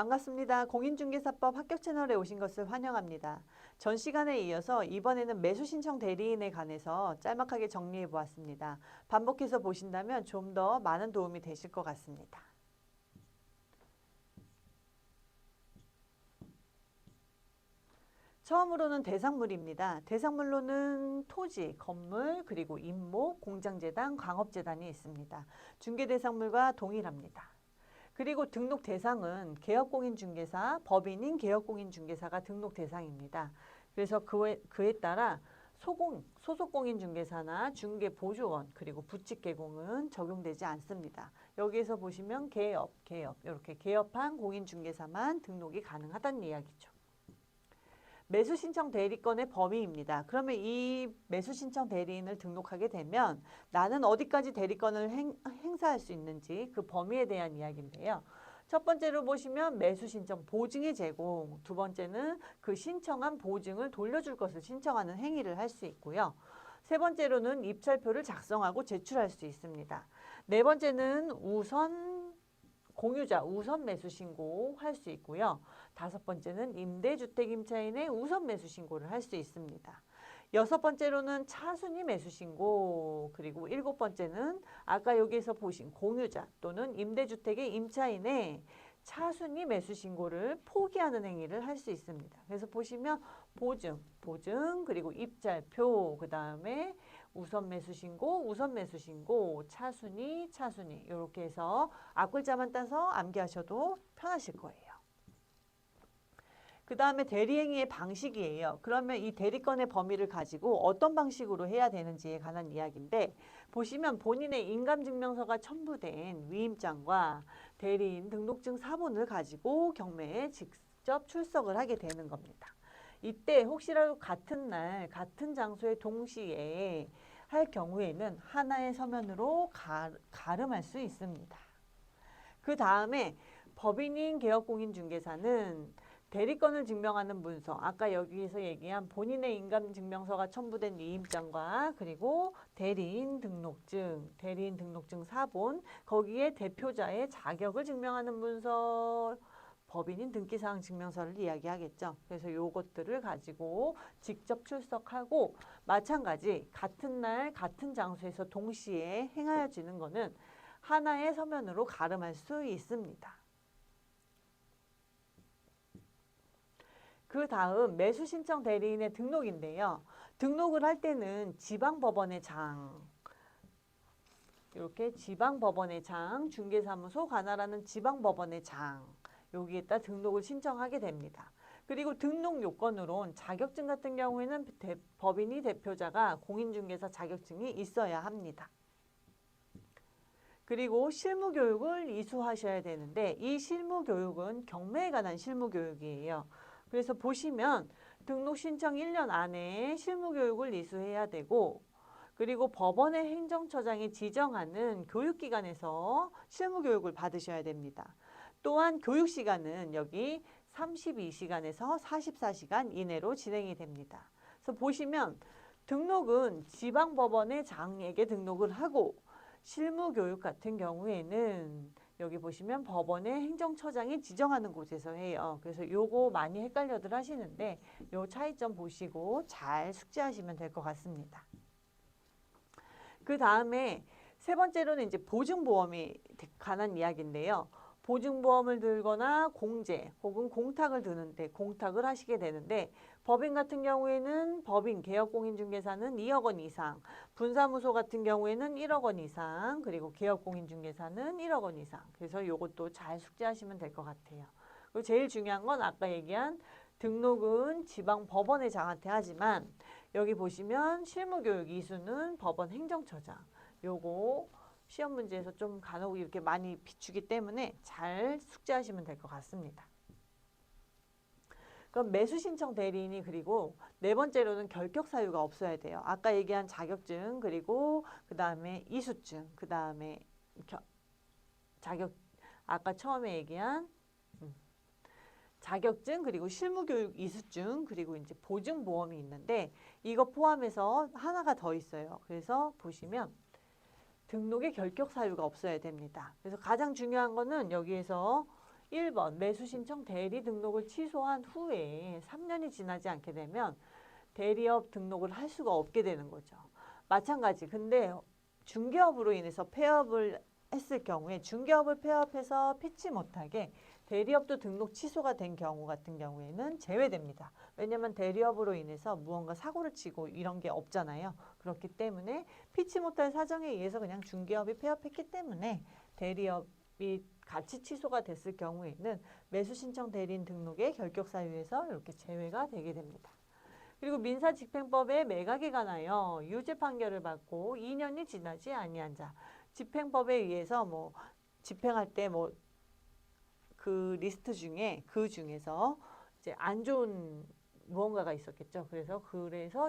반갑습니다. 공인중개사법 합격 채널에 오신 것을 환영합니다. 전 시간에 이어서 이번에는 매수신청 대리인에 관해서 짤막하게 정리해 보았습니다. 반복해서 보신다면 좀 더 많은 도움이 되실 것 같습니다. 처음으로는 대상물입니다. 대상물로는 토지, 건물, 그리고 임목, 공장재단, 광업재단이 있습니다. 중개대상물과 동일합니다. 그리고 등록 대상은 개업공인중개사, 법인인 개업공인중개사가 등록 대상입니다. 그래서 그에 따라 소속공인중개사나 중개보조원 그리고 부칙개공은 적용되지 않습니다. 여기에서 보시면 개업 이렇게 개업한 공인중개사만 등록이 가능하다는 이야기죠. 매수신청 대리건의 범위입니다. 그러면 이 매수신청 대리인을 등록하게 되면 나는 어디까지 대리건을 행사할 수 있는지 그 범위에 대한 이야기인데요. 첫 번째로 보시면 매수신청 보증의 제공, 두 번째는 그 신청한 보증을 돌려줄 것을 신청하는 행위를 할 수 있고요. 세 번째로는 입찰표를 작성하고 제출할 수 있습니다. 네 번째는 공유자 우선 매수 신고할 수 있고요. 다섯 번째는 임대주택 임차인의 우선 매수 신고를 할 수 있습니다. 여섯 번째로는 차순위 매수 신고, 그리고 일곱 번째는 아까 여기에서 보신 공유자 또는 임대주택의 임차인의 차순위 매수 신고를 포기하는 행위를 할 수 있습니다. 그래서 보시면 보증, 그리고 입찰표, 그 다음에 우선 매수 신고, 차순위 이렇게 해서 앞글자만 따서 암기하셔도 편하실 거예요. 그 다음에 대리행위의 방식이에요. 그러면 이 대리건의 범위를 가지고 어떤 방식으로 해야 되는지에 관한 이야기인데, 보시면 본인의 인감증명서가 첨부된 위임장과 대리인 등록증 사본을 가지고 경매에 직접 출석을 하게 되는 겁니다. 이때 혹시라도 같은 날 같은 장소에 동시에 할 경우에는 하나의 서면으로 가름할 수 있습니다. 그 다음에 법인인 개업공인중개사는 대리건을 증명하는 문서, 아까 여기에서 얘기한 본인의 인감증명서가 첨부된 위임장과 그리고 대리인 등록증 사본, 거기에 대표자의 자격을 증명하는 문서, 법인인 등기사항 증명서를 이야기하겠죠. 그래서 요것들을 가지고 직접 출석하고, 마찬가지 같은 날 같은 장소에서 동시에 행하여지는 것은 하나의 서면으로 가름할 수 있습니다. 그 다음 매수신청 대리인의 등록인데요. 등록을 할 때는 지방법원의 장, 이렇게 지방법원의 장, 중개사무소 관할하는 지방법원의 장, 여기에다 등록을 신청하게 됩니다. 그리고 등록 요건으론 자격증 같은 경우에는 법인이 대표자가 공인중개사 자격증이 있어야 합니다. 그리고 실무교육을 이수하셔야 되는데, 이 실무교육은 경매에 관한 실무교육이에요. 그래서 보시면 등록 신청 1년 안에 실무교육을 이수해야 되고, 그리고 법원의 행정처장이 지정하는 교육기관에서 실무교육을 받으셔야 됩니다. 또한 교육시간은 여기 32시간에서 44시간 이내로 진행이 됩니다. 그래서 보시면 등록은 지방법원의 장에게 등록을 하고, 실무교육 같은 경우에는 여기 보시면 법원의 행정처장이 지정하는 곳에서 해요. 그래서 요거 많이 헷갈려들 하시는데 요 차이점 보시고 잘 숙지하시면 될 것 같습니다. 그 다음에 세 번째로는 이제 보증보험에 관한 이야기인데요. 보증보험을 들거나 공제 혹은 공탁을 드는데 공탁을 하시게 되는데, 법인 같은 경우에는 법인 개업공인중개사는 2억 원 이상, 분사무소 같은 경우에는 1억 원 이상, 그리고 개업공인중개사는 1억 원 이상. 그래서 이것도 잘 숙지하시면 될 것 같아요. 그리고 제일 중요한 건 아까 얘기한 등록은 지방법원의 장한테 하지만, 여기 보시면 실무교육 이수는 법원 행정처장. 요거 시험 문제에서 좀 간혹 이렇게 많이 비추기 때문에 잘 숙지하시면 될 것 같습니다. 그럼 매수신청 대리인이, 그리고 네 번째로는 결격 사유가 없어야 돼요. 아까 얘기한 자격증, 그리고 그 다음에 이수증, 그 다음에 아까 처음에 얘기한 자격증, 그리고 실무교육 이수증, 그리고 이제 보증보험이 있는데, 이거 포함해서 하나가 더 있어요. 그래서 보시면 등록에 결격 사유가 없어야 됩니다. 그래서 가장 중요한 거는 여기에서 1번 매수 신청 대리 등록을 취소한 후에 3년이 지나지 않게 되면 대리업 등록을 할 수가 없게 되는 거죠. 마찬가지. 근데 중개업으로 인해서 폐업을 했을 경우에 중개업을 폐업해서 피치 못하게 대리업도 등록 취소가 된 경우 같은 경우에는 제외됩니다. 왜냐하면 대리업으로 인해서 무언가 사고를 치고 이런 게 없잖아요. 그렇기 때문에 피치 못할 사정에 의해서 그냥 중개업이 폐업했기 때문에 대리업이 같이 취소가 됐을 경우에는 매수 신청 대리인 등록의 결격 사유에서 이렇게 제외가 되게 됩니다. 그리고 민사집행법에 매각에 관하여 유죄 판결을 받고 2년이 지나지 아니한 자, 집행법에 의해서 뭐 집행할 때 뭐 그 리스트 중에 그 중에서 이제 안 좋은 무언가가 있었겠죠. 그래서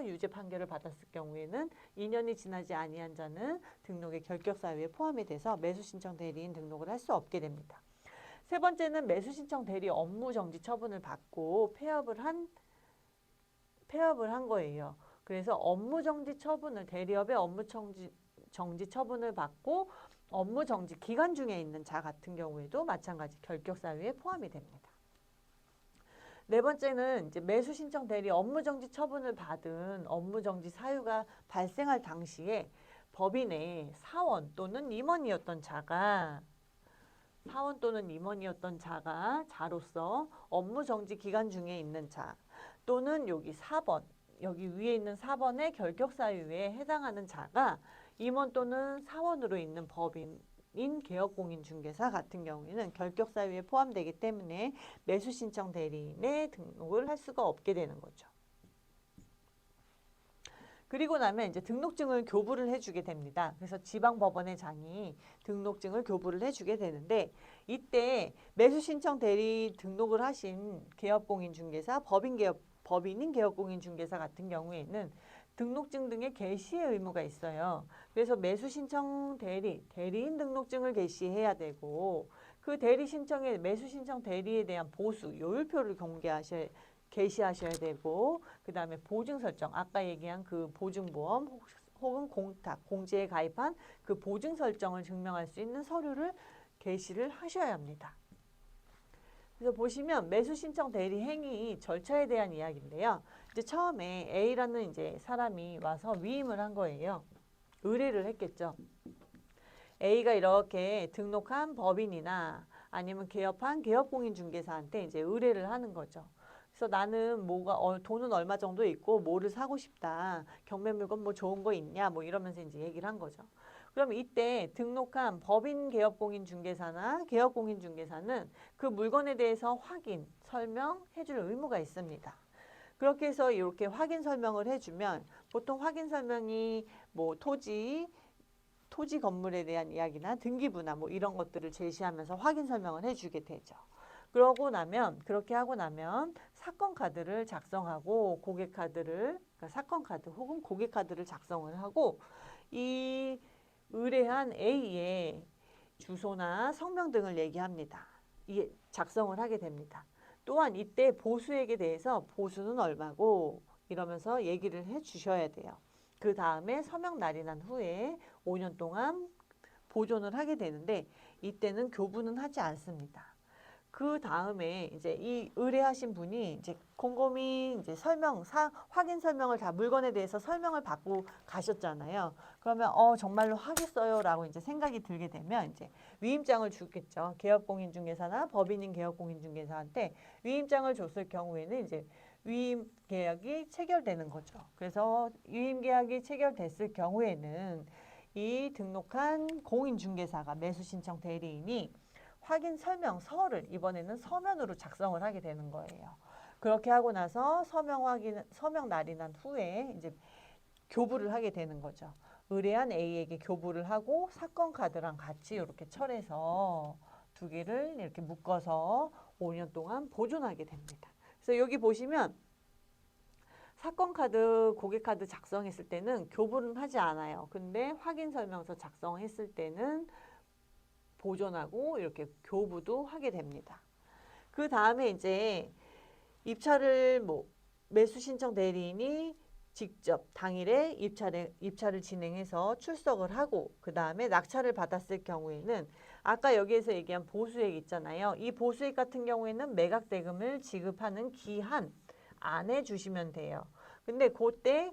유죄 판결을 받았을 경우에는 2년이 지나지 아니한 자는 등록의 결격 사유에 포함이 돼서 매수 신청 대리인 등록을 할 수 없게 됩니다. 세 번째는 매수 신청 대리 업무 정지 처분을 받고 폐업을 한 거예요. 그래서 업무 정지 처분을 대리업의 업무 정지 처분을 받고 업무 정지 기간 중에 있는 자 같은 경우에도 마찬가지 결격 사유에 포함이 됩니다. 네 번째는 이제 매수 신청 대리 업무 정지 처분을 받은 업무 정지 사유가 발생할 당시에 법인의 사원 또는 임원이었던 자가 자로서 업무 정지 기간 중에 있는 자 또는 여기 4번 여기 위에 있는 4번의 결격 사유에 해당하는 자가 임원 또는 사원으로 있는 법인인 개업공인중개사 같은 경우에는 결격 사유에 포함되기 때문에 매수 신청 대리인의 등록을 할 수가 없게 되는 거죠. 그리고 나면 이제 등록증을 교부를 해주게 됩니다. 그래서 지방법원의 장이 등록증을 교부를 해주게 되는데 이때 매수 신청 대리 등록을 하신 개업공인중개사, 법인인 개업공인중개사 같은 경우에는 등록증 등의 게시의 의무가 있어요. 그래서 매수 신청 대리인 등록증을 게시해야 되고 그 대리 신청에 매수 신청 대리에 대한 보수, 요율표를 게시하셔야 되고 그 다음에 보증 설정, 아까 얘기한 그 보증보험 혹은 공탁, 공제에 가입한 그 보증 설정을 증명할 수 있는 서류를 게시를 하셔야 합니다. 그래서 보시면 매수 신청 대리 행위 절차에 대한 이야기인데요. 이제 처음에 A라는 이제 사람이 와서 위임을 한 거예요. 의뢰를 했겠죠. A가 이렇게 등록한 법인이나 아니면 개업한 개업공인중개사한테 이제 의뢰를 하는 거죠. 그래서 나는 돈은 얼마 정도 있고 뭐를 사고 싶다. 경매 물건 뭐 좋은 거 있냐? 뭐 이러면서 이제 얘기를 한 거죠. 그럼 이때 등록한 법인 개업공인중개사나 개업공인중개사는 그 물건에 대해서 확인, 설명해 줄 의무가 있습니다. 그렇게 해서 이렇게 확인 설명을 해주면 보통 확인 설명이 뭐 토지 건물에 대한 이야기나 등기부나 뭐 이런 것들을 제시하면서 확인 설명을 해주게 되죠. 그렇게 하고 나면 사건 카드를 작성하고 그러니까 사건 카드 혹은 고객 카드를 작성을 하고 이 의뢰한 A의 주소나 성명 등을 얘기합니다. 작성을 하게 됩니다. 또한 이때 보수액에 대해서 보수는 얼마고 이러면서 얘기를 해 주셔야 돼요. 그 다음에 서명 날이 난 후에 5년 동안 보존을 하게 되는데 이때는 교부는 하지 않습니다. 그 다음에 이제 이 의뢰하신 분이 이제 곰곰이 이제 확인 설명을 다 물건에 대해서 설명을 받고 가셨잖아요. 그러면 정말로 하겠어요라고 이제 생각이 들게 되면 이제 위임장을 주겠죠. 개업공인중개사나 법인인 개업공인중개사한테 위임장을 줬을 경우에는 이제 위임 계약이 체결되는 거죠. 그래서 위임 계약이 체결됐을 경우에는 이 등록한 공인중개사가 매수 신청 대리인이 확인 설명서를 이번에는 서면으로 작성을 하게 되는 거예요. 그렇게 하고 나서 서명 날이 난 후에 이제 교부를 하게 되는 거죠. 의뢰한 A에게 교부를 하고 사건 카드랑 같이 이렇게 철해서 두 개를 이렇게 묶어서 5년 동안 보존하게 됩니다. 그래서 여기 보시면 사건 카드, 고객 카드 작성했을 때는 교부는 하지 않아요. 근데 확인 설명서 작성했을 때는 보존하고 이렇게 교부도 하게 됩니다. 그 다음에 이제 입찰을 매수 신청 대리인이 직접 당일에 입찰을 진행해서 출석을 하고 그 다음에 낙찰을 받았을 경우에는 아까 여기에서 얘기한 보수액 있잖아요. 이 보수액 같은 경우에는 매각 대금을 지급하는 기한 안에 주시면 돼요. 근데 그때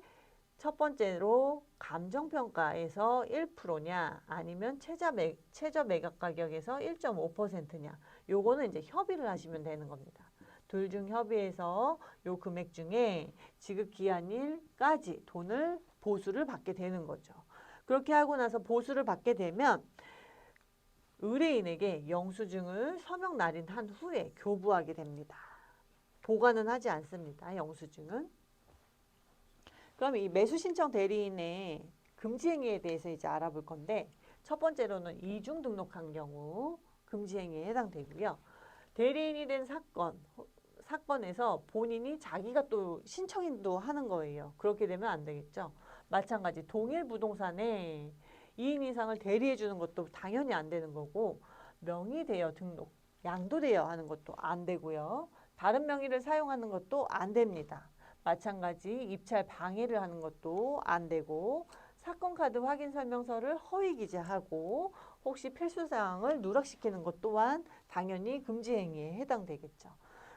첫 번째로 감정평가에서 1%냐 아니면 최저 매각 가격에서 1.5%냐 요거는 이제 협의를 하시면 되는 겁니다. 둘 중 협의해서 요 금액 중에 지급 기한일까지 돈을 보수를 받게 되는 거죠. 그렇게 하고 나서 보수를 받게 되면 의뢰인에게 영수증을 서명 날인한 후에 교부하게 됩니다. 보관은 하지 않습니다. 영수증은. 그럼 이 매수 신청 대리인의 금지 행위에 대해서 이제 알아볼 건데 첫 번째로는 이중 등록한 경우 금지 행위에 해당되고요. 대리인이 된 사건에서 본인이 자기가 또 신청인도 하는 거예요. 그렇게 되면 안 되겠죠. 마찬가지 동일 부동산에 2인 이상을 대리해 주는 것도 당연히 안 되는 거고 명의대여 등록, 양도대여 하는 것도 안 되고요. 다른 명의를 사용하는 것도 안 됩니다. 마찬가지 입찰 방해를 하는 것도 안 되고 사건 카드 확인 설명서를 허위 기재하고 혹시 필수 사항을 누락시키는 것 또한 당연히 금지 행위에 해당되겠죠.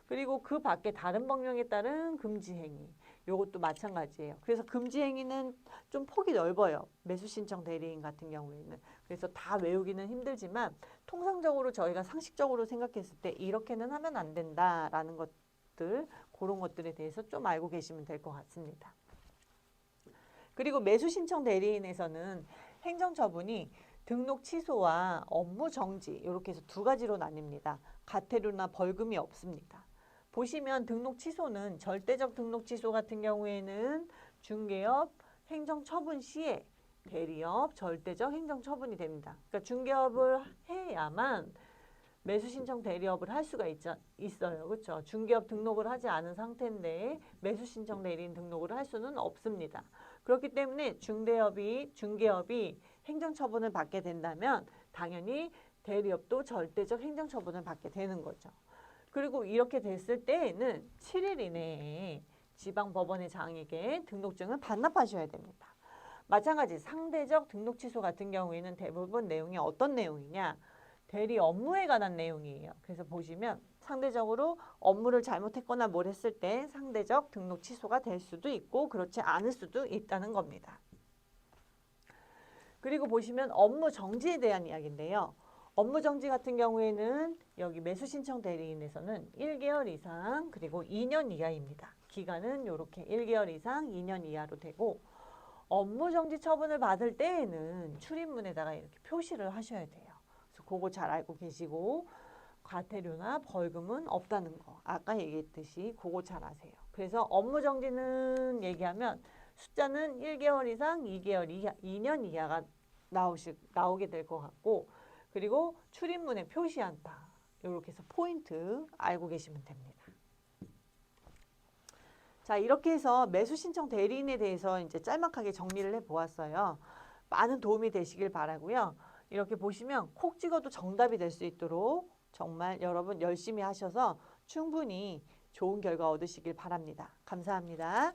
그리고 그 밖에 다른 법령에 따른 금지 행위 요것도 마찬가지예요. 그래서 금지 행위는 좀 폭이 넓어요. 매수 신청 대리인 같은 경우에는. 그래서 다 외우기는 힘들지만 통상적으로 저희가 상식적으로 생각했을 때 이렇게는 하면 안 된다라는 것들 그런 것들에 대해서 좀 알고 계시면 될 것 같습니다. 그리고 매수 신청 대리인에서는 행정처분이 등록 취소와 업무 정지 이렇게 해서 두 가지로 나뉩니다. 과태료나 벌금이 없습니다. 보시면 등록 취소는 절대적 등록 취소 같은 경우에는 중개업 행정처분 시에 대리업 절대적 행정처분이 됩니다. 그러니까 중개업을 해야만 매수 신청 대리업을 할 수가 있어요. 그렇죠? 중개업 등록을 하지 않은 상태인데 매수 신청 대리인 등록을 할 수는 없습니다. 그렇기 때문에 중개업이 행정처분을 받게 된다면 당연히 대리업도 절대적 행정처분을 받게 되는 거죠. 그리고 이렇게 됐을 때에는 7일 이내에 지방법원의 장에게 등록증을 반납하셔야 됩니다. 마찬가지 상대적 등록 취소 같은 경우에는 대부분 내용이 어떤 내용이냐? 대리 업무에 관한 내용이에요. 그래서 보시면 상대적으로 업무를 잘못했거나 뭘 했을 때 상대적 등록 취소가 될 수도 있고 그렇지 않을 수도 있다는 겁니다. 그리고 보시면 업무 정지에 대한 이야기인데요. 업무 정지 같은 경우에는 여기 매수 신청 대리인에서는 1개월 이상 그리고 2년 이하입니다. 기간은 이렇게 1개월 이상 2년 이하로 되고 업무 정지 처분을 받을 때에는 출입문에다가 이렇게 표시를 하셔야 돼요. 그래서 그거 잘 알고 계시고 과태료나 벌금은 없다는 거. 아까 얘기했듯이 그거 잘 아세요. 그래서 업무 정지는 얘기하면 숫자는 1개월 이상, 2개월 이하, 2년 이하가 나오게 될 것 같고 그리고 출입문에 표시한다. 이렇게 해서 포인트 알고 계시면 됩니다. 자, 이렇게 해서 매수 신청 대리인에 대해서 이제 짤막하게 정리를 해 보았어요. 많은 도움이 되시길 바라고요. 이렇게 보시면 콕 찍어도 정답이 될 수 있도록 정말 여러분 열심히 하셔서 충분히 좋은 결과 얻으시길 바랍니다. 감사합니다.